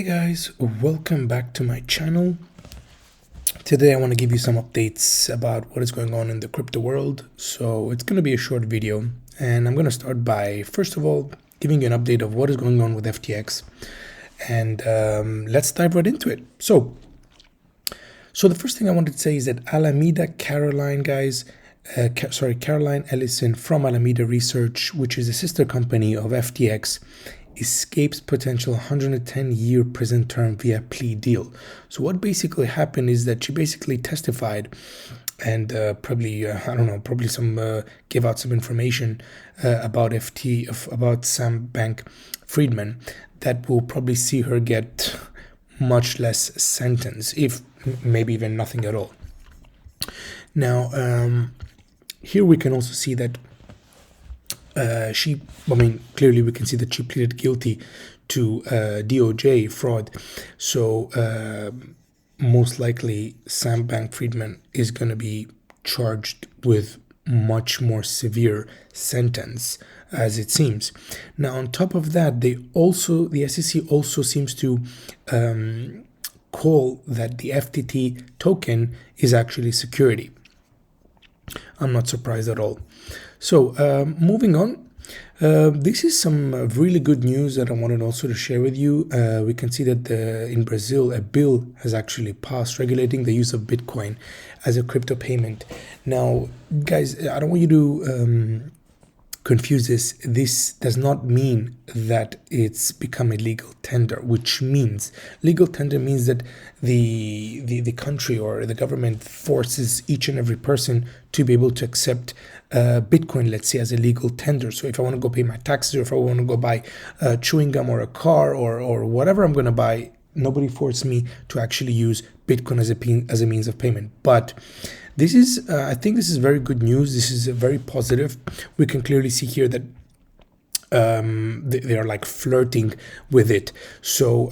Hey guys, welcome back to my channel. Today I want to give you some updates about what is going on in the crypto world. So it's going to be a short video, and I'm going to start by first of all giving you an update of what is going on with FTX, and let's dive right into it. So the first thing I wanted to say is that Alameda Caroline, guys, Caroline Ellison from Alameda Research, which is a sister company of FTX, escapes potential 110-year prison term via plea deal. So what basically happened is that she basically testified and probably gave out some information about about Sam Bankman-Friedman that will probably see her get much less sentence, if maybe even nothing at all. Now, here we can also see that clearly we can see that she pleaded guilty to DOJ fraud. So most likely Sam Bankman-Friedman is going to be charged with much more severe sentence, as it seems. Now, on top of that, the SEC also seems to call that the FTT token is actually security. I'm not surprised at all. So moving on, this is some really good news that I wanted also to share with you. We can see that in Brazil, a bill has actually passed regulating the use of Bitcoin as a crypto payment. Now, guys, I don't want you to confuse this. This does not mean that it's become a legal tender, which means legal tender means that the country or the government forces each and every person to be able to accept Bitcoin, let's say, as a legal tender. So if I want to go pay my taxes, or if I want to go buy chewing gum or a car or whatever I'm going to buy, nobody forced me to actually use Bitcoin as a means of payment. But this is, I think this is very good news. This is very positive. We can clearly see here that they are like flirting with it. So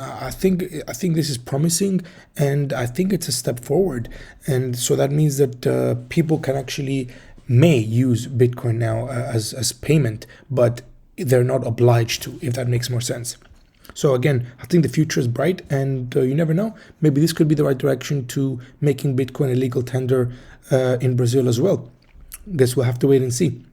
I think this is promising, and I think it's a step forward. And so that means that people can actually may use Bitcoin now as payment, but they're not obliged to, if that makes more sense. So again, I think the future is bright, and you never know. Maybe this could be the right direction to making Bitcoin a legal tender in Brazil as well. Guess we'll have to wait and see.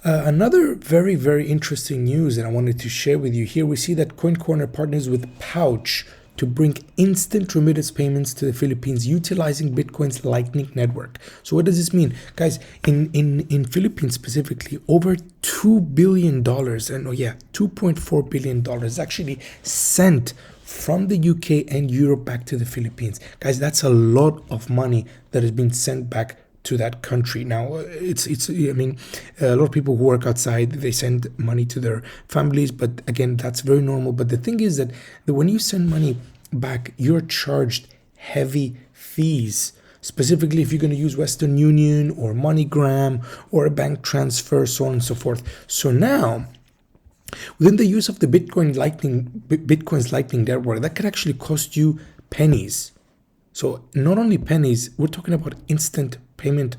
Another very, very interesting news that I wanted to share with you here, we see that Coin Corner partners with Pouch to bring instant remittance payments to the Philippines utilizing Bitcoin's Lightning Network. So what does this mean? Guys, in Philippines specifically, over $2 billion, and $2.4 billion is actually sent from the UK and Europe back to the Philippines. Guys, that's a lot of money that has been sent back to that country. Now, a lot of people who work outside, they send money to their families, but again, that's very normal. But the thing is that when you send money back, you're charged heavy fees, specifically if you're going to use Western Union or MoneyGram or a bank transfer, so on and so forth. So now, within the use of the Bitcoin's Lightning Network, that could actually cost you pennies. So not only pennies, we're talking about instant payment,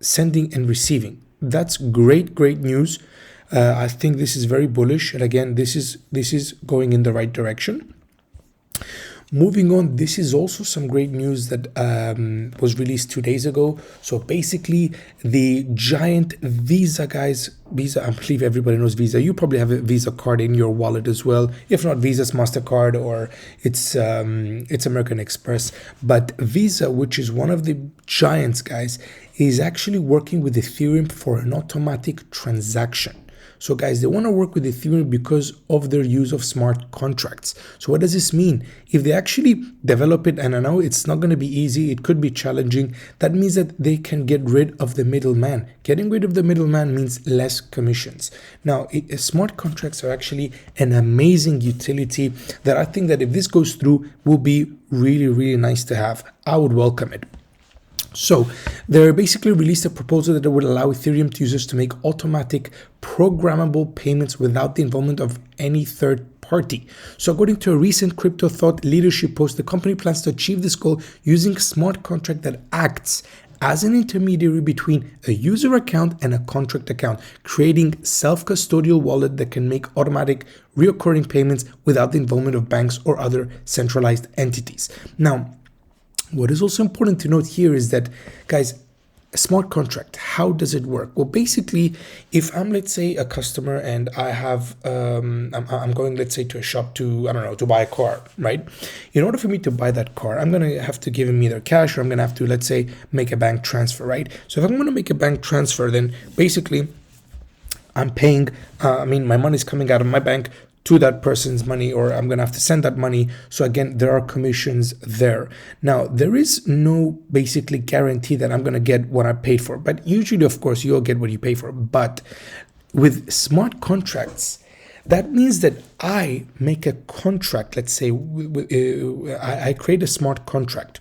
sending and receiving. That's great news. I think this is very bullish, and again, this is going in the right direction. Moving on, this is also some great news that was released 2 days ago. So basically, the giant Visa, guys, Visa, I believe everybody knows Visa. You probably have a Visa card in your wallet as well. If not Visa's MasterCard, or it's American Express. But Visa, which is one of the giants, guys, is actually working with Ethereum for an automatic transaction. So guys, they want to work with Ethereum because of their use of smart contracts. So what does this mean? If they actually develop it, and I know it's not going to be easy, it could be challenging, that means that they can get rid of the middleman. Getting rid of the middleman means less commissions. Now, smart contracts are actually an amazing utility that I think that if this goes through, will be really, really nice to have. I would welcome it. So they basically released a proposal that would allow Ethereum users to make automatic programmable payments without the involvement of any third party. So according to a recent crypto thought leadership post, the company plans to achieve this goal using a smart contract that acts as an intermediary between a user account and a contract account, creating self-custodial wallet that can make automatic recurring payments without the involvement of banks or other centralized entities. Now, what is also important to note here is that, guys, a smart contract, how does it work? Well, basically, if I'm, let's say, a customer and I have, I'm going, let's say, to a shop to, I don't know, to buy a car, right? In order for me to buy that car, I'm going to have to give him either cash or I'm going to have to, let's say, make a bank transfer, right? So if I'm going to make a bank transfer, then basically I'm paying, my money is coming out of my bank to that person's money, or I'm going to have to send that money. So again, there are commissions there. Now, there is no basically guarantee that I'm going to get what I paid for, but usually, of course, you'll get what you pay for. But with smart contracts, that means that I make a contract. Let's say I create a smart contract.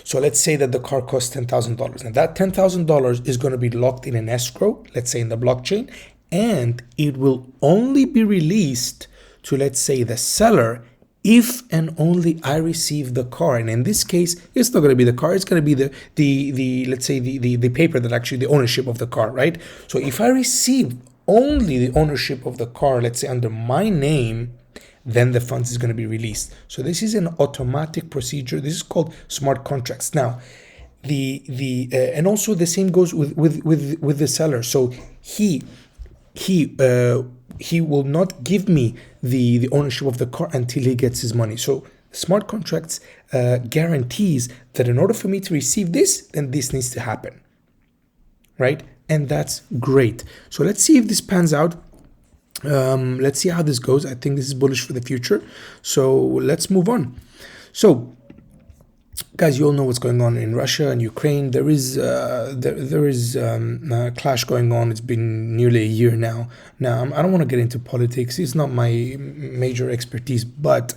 So let's say that the car costs $10,000, and that $10,000 is going to be locked in an escrow, let's say in the blockchain, and it will only be released to, let's say, the seller if and only I receive the car. And in this case, it's not going to be the car, it's going to be the let's say the paper that actually the ownership of the car, right? So if I receive only the ownership of the car, let's say under my name, then the funds is going to be released. So this is an automatic procedure. This is called smart contracts. Now, and also the same goes with the seller. So he will not give me the ownership of the car until he gets his money. So smart contracts guarantees that in order for me to receive this, then this needs to happen, right? And that's great. So let's see if this pans out. Let's see how this goes. I think this is bullish for the future. So let's move on. So, guys, you all know what's going on in Russia and Ukraine. There is a clash going on. It's been nearly a year now. Now, I don't want to get into politics. It's not my major expertise, but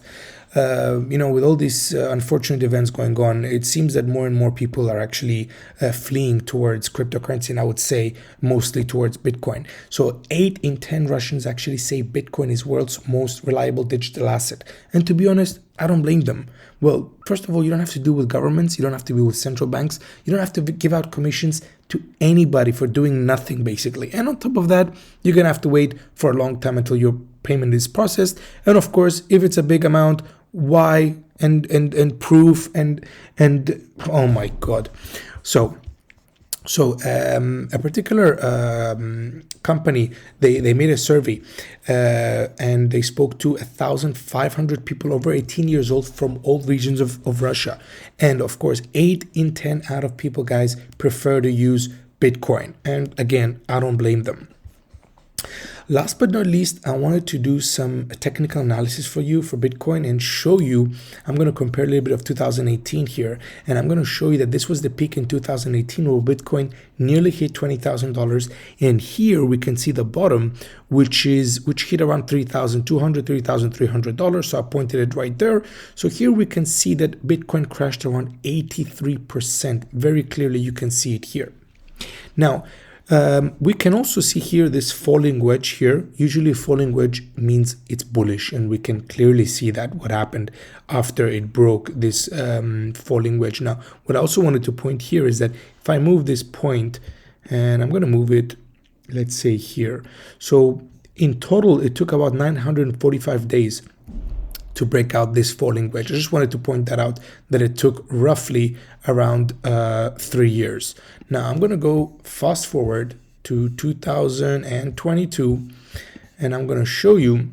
with all these unfortunate events going on, it seems that more and more people are actually fleeing towards cryptocurrency, and I would say mostly towards Bitcoin. So 8 in 10 Russians actually say Bitcoin is world's most reliable digital asset. And to be honest, I don't blame them. Well, first of all, you don't have to deal with governments. You don't have to deal with central banks. You don't have to give out commissions to anybody for doing nothing, basically. And on top of that, you're going to have to wait for a long time until your payment is processed. And of course, if it's a big amount, why and proof and oh my god. So a particular company, they made a survey and they spoke to 1,500 people over 18 years old from all regions of Russia, and of course 8 in 10 out of people, guys, prefer to use Bitcoin. And again, I don't blame them. Last but not least, I wanted to do some technical analysis for you for Bitcoin and show you, I'm going to compare a little bit of 2018 here, and I'm going to show you that this was the peak in 2018 where Bitcoin nearly hit $20,000. And here we can see the bottom, which hit around $3,200, $3,300. So I pointed it right there. So here we can see that Bitcoin crashed around 83%. Very clearly, you can see it here. Now, we can also see here this falling wedge here. Usually a falling wedge means it's bullish, and we can clearly see that what happened after it broke this falling wedge. Now, what I also wanted to point here is that if I move this point, and I'm going to move it, let's say here. So in total, it took about 945 days to break out this falling wedge. I just wanted to point that out, that it took roughly around 3 years. Now I'm going to go fast forward to 2022, and I'm going to show you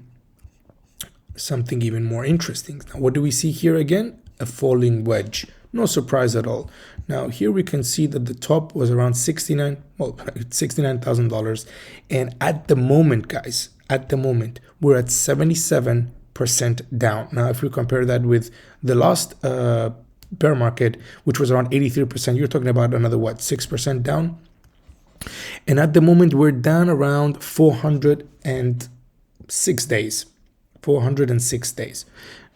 something even more interesting. Now, what do we see here again? A falling wedge. No surprise at all. Now here we can see that the top was around $69,000, and at the moment, guys, we're at 77% down. Now, if we compare that with the last bear market, which was around 83%, you're talking about another 6% down. And at the moment, we're down around 406 days.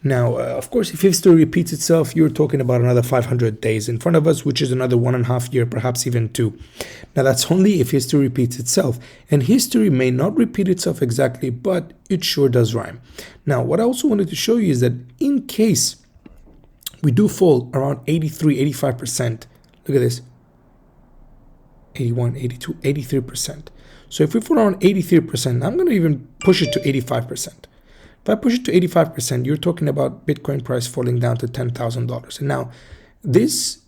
Now, of course, if history repeats itself, you're talking about another 500 days in front of us, which is another 1.5 years, perhaps even 2. Now, that's only if history repeats itself. And history may not repeat itself exactly, but it sure does rhyme. Now, what I also wanted to show you is that in case we do fall around 83, 85%, Look at this. 81, 82, 83%. So if we put on 83%, I'm going to even push it to 85%. If I push it to 85%, you're talking about Bitcoin price falling down to $10,000. And now this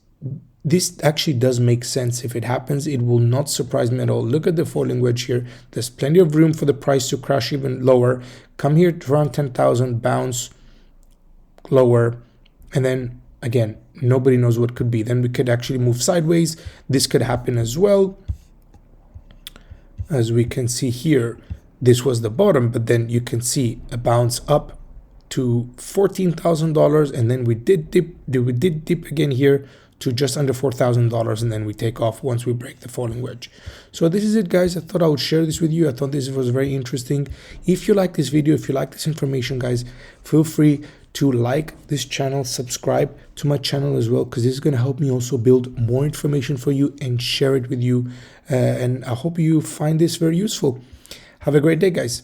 actually does make sense. If it happens, it will not surprise me at all. Look at the falling wedge here. There's plenty of room for the price to crash even lower. Come here to around 10,000, bounce lower, and then again, nobody knows what could be. Then we could actually move sideways. This could happen as well. As we can see here, this was the bottom, but then you can see a bounce up to $14,000, and then we did dip again here to just under $4,000, and then we take off once we break the falling wedge. So this is it, guys. I thought I would share this with you. I thought this was very interesting. If you like this video, if you like this information, guys, feel free to like this channel, subscribe to my channel as well, because this is going to help me also build more information for you and share it with you. And I hope you find this very useful. Have a great day, guys.